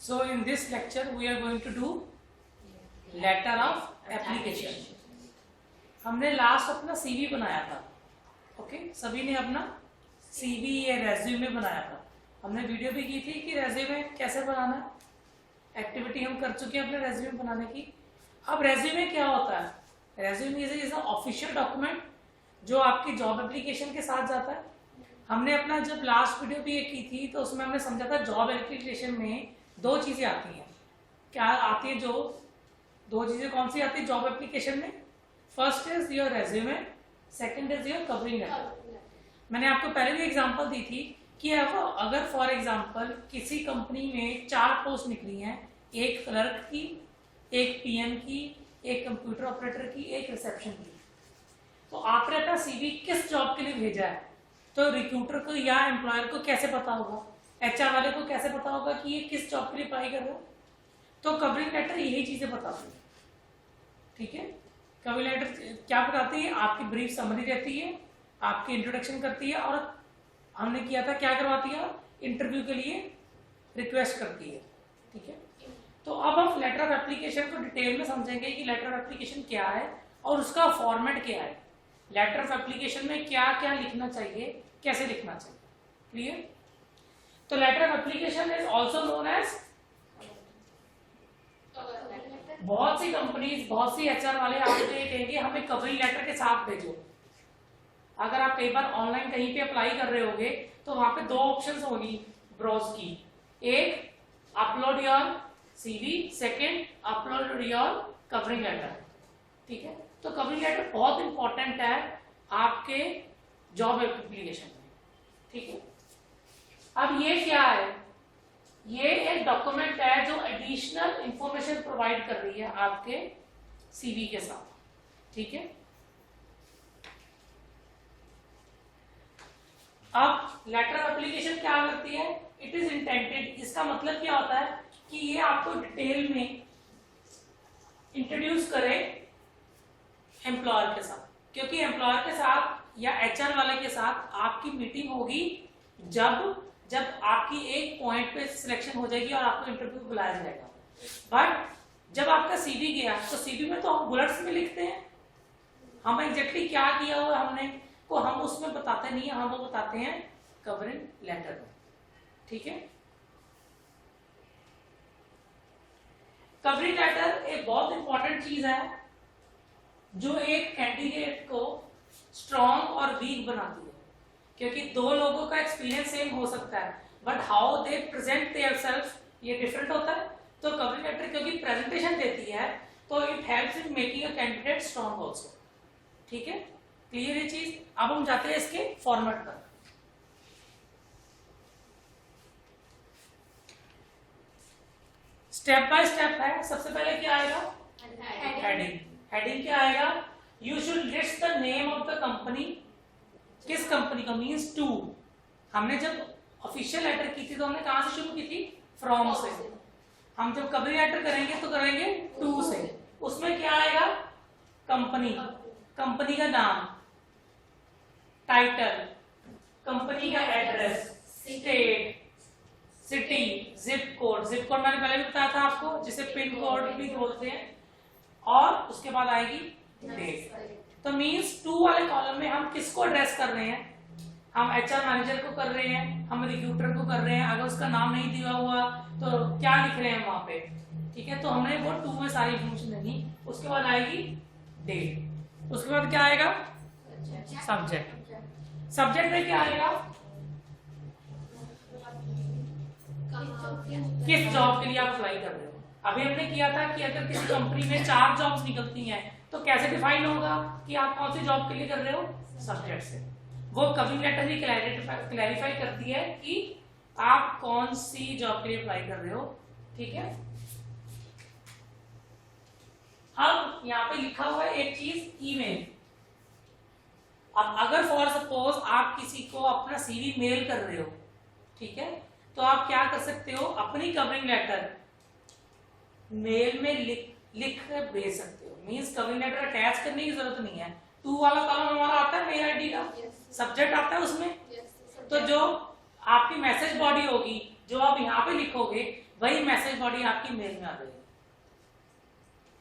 So in this lecture we are going to do letter of application. हमने last अपना CV बनाया था. Okay, सभी ने अपना सीवी या रेज्यूमे बनाया था. हमने वीडियो भी की थी कि रेज्यूमे कैसे बनाना है. एक्टिविटी हम कर चुके हैं अपने रेज्यूमे बनाने की. अब रेज्यूमे क्या होता है? Resume is a official document जो आपकी जॉब एप्लीकेशन के साथ जाता है. हमने अपना जब लास्ट वीडियो भी की थी तो उसमें हमने समझा था जॉब एप्लीकेशन में दो चीजें आती हैं. क्या आती है? जो दो चीजें कौन सी आती है जॉब एप्लीकेशन में? First is your resume, second is your covering letter. मैंने आपको पहले भी एग्जांपल दी थी कि अगर फॉर एग्जांपल किसी कंपनी में 4 पोस्ट निकली हैं, एक क्लर्क की, एक पीएम की, एक कंप्यूटर ऑपरेटर की, एक रिसेप्शन की, तो आपने अपना सीवी किस जॉब के लिए भेजा है तो रिक्रूटर को या एम्प्लॉयर को कैसे पता होगा? एचआर वाले को कैसे पता होगा कि ये किस जॉब के लिए अप्लाई कर रहा है? तो कवरिंग लेटर यही चीजें बताती है. ठीक है, कवरिंग लेटर क्या बताती है? आपकी ब्रीफ समरी रहती है, आपकी इंट्रोडक्शन करती है, और हमने किया था क्या करवाती है? इंटरव्यू के लिए रिक्वेस्ट करती है. ठीक है, तो अब हम लेटर ऑफ एप्लीकेशन को डिटेल में समझेंगे कि लेटर ऑफ एप्लीकेशन क्या है और उसका फॉर्मेट क्या है. लेटर ऑफ एप्लीकेशन में क्या क्या लिखना चाहिए, कैसे लिखना चाहिए. क्लियर? तो letter of application is also known as, बहुत सी कंपनीज, बहुत सी एचआर वाले आपको ये कहेंगे हमें कवरिंग लेटर के साथ भेजो. अगर आप कई बार ऑनलाइन कहीं पे अप्लाई कर रहे होगे तो वहां पे 2 ऑप्शंस होगी ब्राउज की. एक, upload your CV, second, upload your covering letter. ठीक है, तो कवरिंग लेटर बहुत इंपॉर्टेंट है आपके जॉब एप्लीकेशन में. ठीक है, अब ये क्या है? ये एक डॉक्यूमेंट है जो एडिशनल इंफॉर्मेशन प्रोवाइड कर रही है आपके सीवी के साथ. ठीक है, अब लेटर ऑफ एप्लीकेशन क्या करती है? इट इज इंटेंडेड, इसका मतलब क्या होता है कि ये आपको डिटेल में इंट्रोड्यूस करे एम्प्लॉयर के साथ, क्योंकि एम्प्लॉयर के साथ या एचआर वाले के साथ आपकी मीटिंग होगी जब आपकी एक पॉइंट पे सिलेक्शन हो जाएगी और आपको इंटरव्यू बुलाया जाएगा. बट जब आपका सीवी गया तो सीवी में तो हम बुलेट्स में लिखते हैं, हम एग्जैक्टली क्या किया हुआ हमने को हम उसमें बताते नहीं है, हम वो बताते हैं कवरिंग लेटर में. ठीक है, कवरिंग लेटर एक बहुत इंपॉर्टेंट चीज है जो एक कैंडिडेट को स्ट्रॉन्ग और वीक बनाती है, क्योंकि 2 लोगों का एक्सपीरियंस सेम हो सकता है बट हाउ दे प्रेजेंट देयरसेल्फ ये डिफरेंट होता है. तो कवरिंग लेटर क्योंकि प्रेजेंटेशन देती है तो it helps in making a candidate strong also. ठीक है, क्लियर ये चीज. अब हम जाते हैं इसके फॉर्मेट पर. स्टेप बाय स्टेप है. सबसे पहले क्या आएगा? हेडिंग. हेडिंग क्या आएगा? You should list the name of the company. किस कंपनी का? Means two. हमने जब ऑफिशियल लेटर की थी तो हमने कहां से शुरू की थी? फ्रॉम से. हम जब कवरिंग लेटर करेंगे तो करेंगे टू से. उसमें क्या आएगा? कंपनी, कंपनी का नाम, टाइटल, कंपनी का address, state, city, zip code. Zip code मैंने पहले भी बताया था आपको, जिसे पिन कोड भी बोलते हैं. और उसके बाद आएगी डेट. तो मींस 2 वाले कॉलम में हम किसको एड्रेस कर रहे हैं? हम एचआर मैनेजर को कर रहे हैं, हम रिक्रूटर को कर रहे हैं. अगर उसका नाम नहीं दिया हुआ तो क्या लिख रहे हैं वहां पे? ठीक है, तो हमने वो 2 में सारी इंफॉर्मेशन देनी. उसके बाद आएगी डेट. उसके बाद क्या आएगा? सब्जेक्ट. सब्जेक्ट में क्या आएगा? किस जॉब के लिए आप अप्लाई कर रहे हो. अभी हमने किया था कि अगर किसी कंपनी में 4 जॉब्स निकलती हैं तो कैसे डिफाइन होगा कि आप कौन सी जॉब के लिए कर रहे हो? सब्जेक्ट से. वो कवरिंग लेटर ही क्लैरिफाई करती है कि आप कौन सी जॉब के लिए अप्लाई कर रहे हो. ठीक है, अब यहाँ पे लिखा हुआ है एक चीज, ईमेल. अब अगर फॉर सपोज आप किसी को अपना सीवी मेल कर रहे हो, ठीक है, तो आप क्या कर सकते हो? अपनी कवरिंग लेटर मेल में लिख कर भेज सकते हो. मींस कवरिंग लेटर अटैच करने की जरूरत नहीं है. 2 वाला कॉलम हमारा आता है मेल आईडी का, सब्जेक्ट आता है उसमें. तो जो आपकी मैसेज बॉडी होगी जो आप यहाँ पे लिखोगे वही मैसेज बॉडी आपकी मेल में आ जाएगी।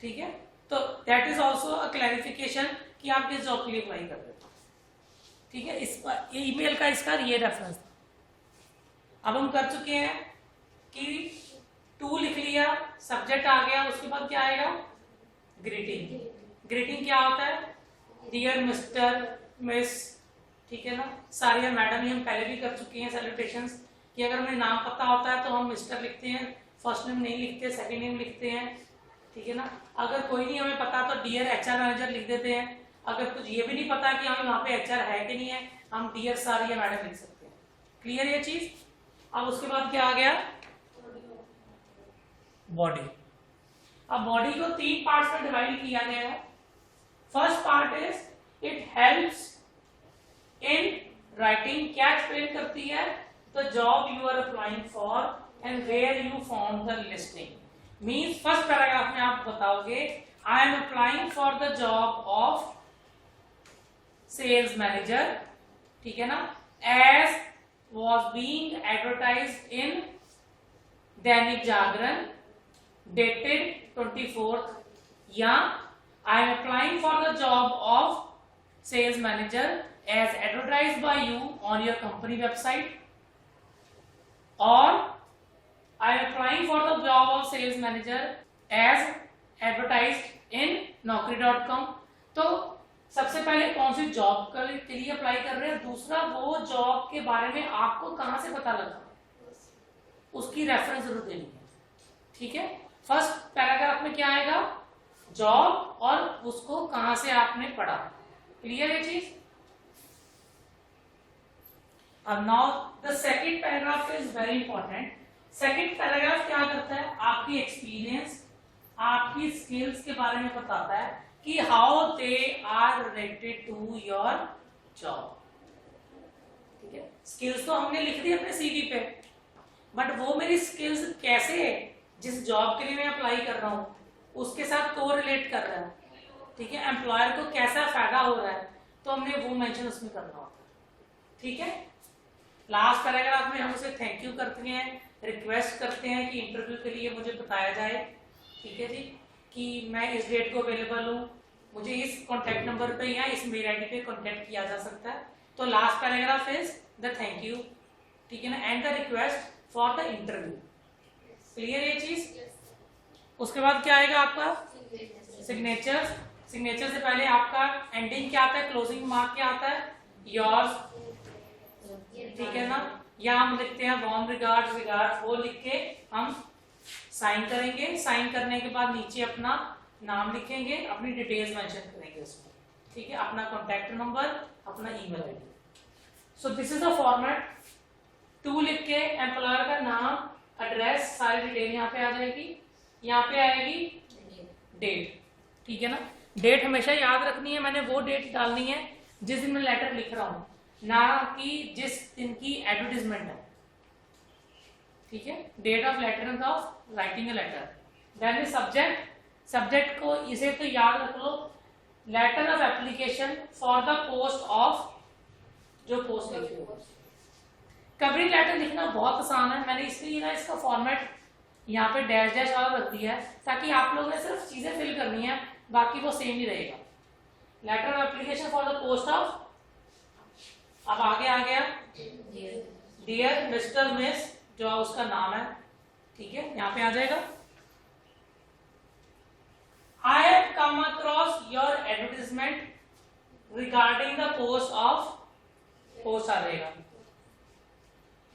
ठीक है, तो that is also a clarification कि आप किस जॉब के लिए अप्लाई कर रहे हो। ठीक है, इस ईमेल का इसका ये रेफरेंस था। अब हम कर चुके हैं कि टू लिख लिया, सब्जेक्ट आ गया, उसके बाद क्या आएगा, ग्रीटिंग। ग्रीटिंग क्या होता है, डियर मिस्टर, मिस, ठीक है ना, सारी मैडम ही हम पहले भी कर चुके हैं सेलिब्रेशंस कि अगर हमें नाम पता होता है तो हम मिस्टर लिखते हैं, फर्स्ट नेम नहीं लिखते, सेकंड नेम लिखते हैं। ठीक है ना, अगर कोई नहीं हमें पता तो डियर एचआर मैनेजर लिख देते हैं। अगर कुछ ये भी नहीं पता कि हमें वहां पे एचआर है कि नहीं है, हम डियर सर या मैडम लिख सकते हैं। क्लियर ये चीज। अब उसके बाद क्या आ गया, बॉडी। अब बॉडी को 3 पार्ट्स में डिवाइड किया गया है। First part is it helps in writing, क्या एक्सप्लेन करती है, the job you are applying for and where you found the listing. Means first paragraph में आप बताओगे I am applying for the job of sales manager, ठीक है ना, as was being advertised in Dainik Jagran dated 24th, या I am applying for the job of sales manager as advertised by you on your company website, or I am applying for the job of sales manager as advertised in naukri.com। तो सबसे पहले कौन सी job के लिए apply कर रहे हैं, दूसरा वो जॉब के बारे में आपको कहां से पता लगा, उसकी रेफरेंस जरूर देनी है। ठीक है, फर्स्ट पैराग्राफ में क्या आएगा, जॉब और उसको कहां से आपने पढ़ा। क्लियर है चीज। अब now the second paragraph is very important. Second paragraph क्या करता है, आपकी एक्सपीरियंस, आपकी स्किल्स के बारे में बताता है कि how they are related to your job. ठीक है, स्किल्स तो हमने लिख दी अपने सीवी पे, बट वो मेरी स्किल्स कैसे है, जिस जॉब के लिए मैं अप्लाई कर रहा हूं उसके साथ को रिलेट कर रहा है। ठीक है, एम्प्लॉयर को कैसा फायदा हो रहा है, तो हमने वो मेंशन उसमें करना होता है। ठीक है, लास्ट पैराग्राफ में हम उसे थैंक यू करते हैं, रिक्वेस्ट करते हैं कि इंटरव्यू के लिए मुझे बताया जाए, ठीक है जी, कि मैं इस डेट को अवेलेबल हूँ, मुझे इस कॉन्टैक्ट नंबर पे या इस मेल आईडी पे कॉन्टैक्ट किया जा सकता है। तो last paragraph is the thank you, ठीक है ना, and the request for the interview. Clear ये चीज। उसके बाद क्या आएगा आपका सिग्नेचर। सिग्नेचर से पहले आपका एंडिंग क्या आता है, क्लोजिंग मार्क क्या आता है, योर्स, ठीक है ना, या हम लिखते हैं वार्म रिगार्ड्स, रिगार्ड्स, वो लिख के हम साइन करेंगे। साइन करने के बाद नीचे अपना नाम लिखेंगे, अपनी डिटेल्स मेंशन करेंगे उसमें। ठीक है, अपना कॉन्टैक्ट नंबर, अपना email ID. So this is the format. To लिख के एम्प्लॉयर का नाम, एड्रेस, सारी डिटेल यहाँ पे आ जाएगी। यहाँ पे आएगी डेट, ठीक है ना, डेट हमेशा याद रखनी है, मैंने वो डेट डालनी है जिस दिन मैं लेटर लिख रहा हूँ, ना कि जिस दिन की एडवर्टीजमेंट है। ठीक है, date of letter of writing a letter. Then is subject. Subject को इसे तो याद रख लो, letter of application for the post of, जो पोस्ट लिखी हो। कवरिंग लेटर लिखना बहुत आसान है, मैंने इसलिए ना इसका फॉर्मेट यहाँ पे डैश डैश वाला रख दिया है ताकि आप लोगों ने सिर्फ चीजें फिल करनी है, बाकी वो सेम ही रहेगा। Letter of application for the post of, अब आगे आ गया डियर मिस्टर मिस, जो उसका नाम है। ठीक है, यहाँ पे आ जाएगा I have come across your advertisement regarding the post of, post आ जाएगा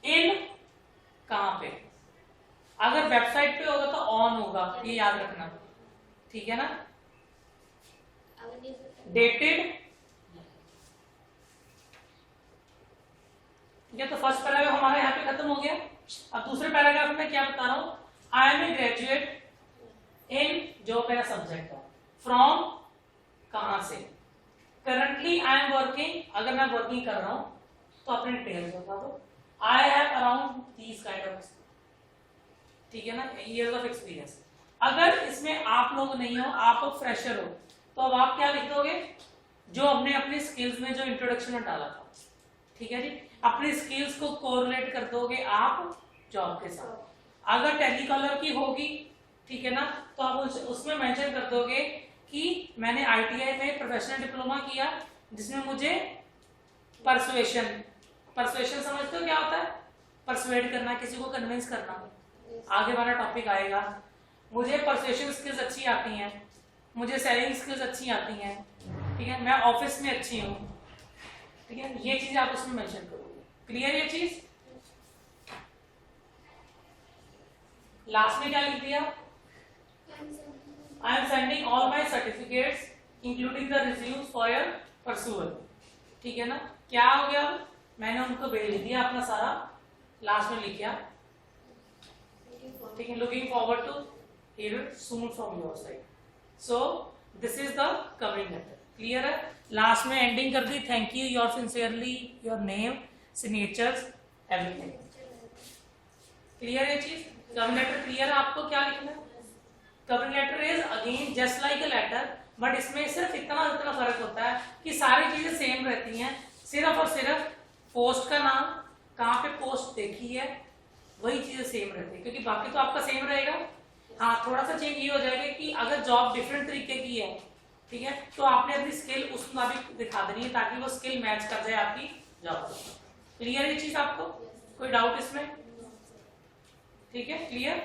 इन, कहां पे, अगर वेबसाइट पे होगा तो ऑन होगा, ये याद रखना। ठीक है ना, डेटेड। ठीक है, तो फर्स्ट पैराग्राफ हमारा यहाँ पे खत्म हो गया। अब दूसरे पैराग्राफ में क्या बता रहा हूं, I M A graduate in, जो मेरा सब्जेक्ट है, फ्रॉम, कहां से, करंटली आई एम वर्किंग, अगर मैं वर्किंग कर रहा हूं तो अपने डिटेल्स बता दो, I have around these kind of, ठीक है ना, ईयर्स ऑफ एक्सपीरियंस। अगर इसमें आप लोग नहीं हो, आप फ्रेशर हो, तो अब आप क्या लिख दोगे, जो हमने अपनी स्किल्स में जो इंट्रोडक्शन में डाला था। ठीक है जी, अपनी स्किल्स को कोरिलेट कर दोगे आप जॉब के साथ। अगर टेलीकॉलर की होगी, ठीक है ना, तो आप उसमें मेंशन कर दोगे कि मैंने आईटीआई में प्रोफेशनल डिप्लोमा किया जिसमें मुझे परसुएशन समझते हो क्या होता है? परसुएड करना, किसी को कन्विंस करना, आगे वाला टॉपिक आएगा। मुझे परसुएशन स्किल्स अच्छी आती हैं, मुझे सेलिंग स्किल्स अच्छी आती हैं, ठीक है, मैं ऑफिस में अच्छी हूँ, ठीक है, ये चीजें आप उसमें मेंशन करोगे। क्लियर ये चीज? लास्ट में क्या लिख दिया? I am sending all my certificates including the resumes for your perusal, ठीक है ना। क्या हो गया? मैंने उनको भेज दिया अपना सारा, लास्ट में लिखा, ठीक है, looking forward to hear soon from your side. So this is the covering letter. Clear है? लास्ट में एंडिंग कर दी, thank you, your sincerely, your name, signatures, everything. Clear है चीज? कवरिंग लेटर क्लियर है? आपको क्या लिखना है? Covering letter is again just like a letter, but इसमें सिर्फ इतना फर्क होता है कि सारी चीजें सेम रहती हैं, सिर्फ और सिर्फ पोस्ट का नाम, कहाँ पे पोस्ट देखी है, वही चीजें सेम रहती है, क्योंकि बाकी तो आपका सेम रहेगा। हाँ, थोड़ा सा चेंज ये हो जाएगा कि अगर जॉब डिफरेंट तरीके की है, ठीक है, तो आपने अपनी स्किल उस मुताबिक दिखा देनी है ताकि वो स्किल मैच कर जाए आपकी जॉब। क्लियर ये चीज आपको? कोई डाउट इसमें? ठीक है, क्लियर?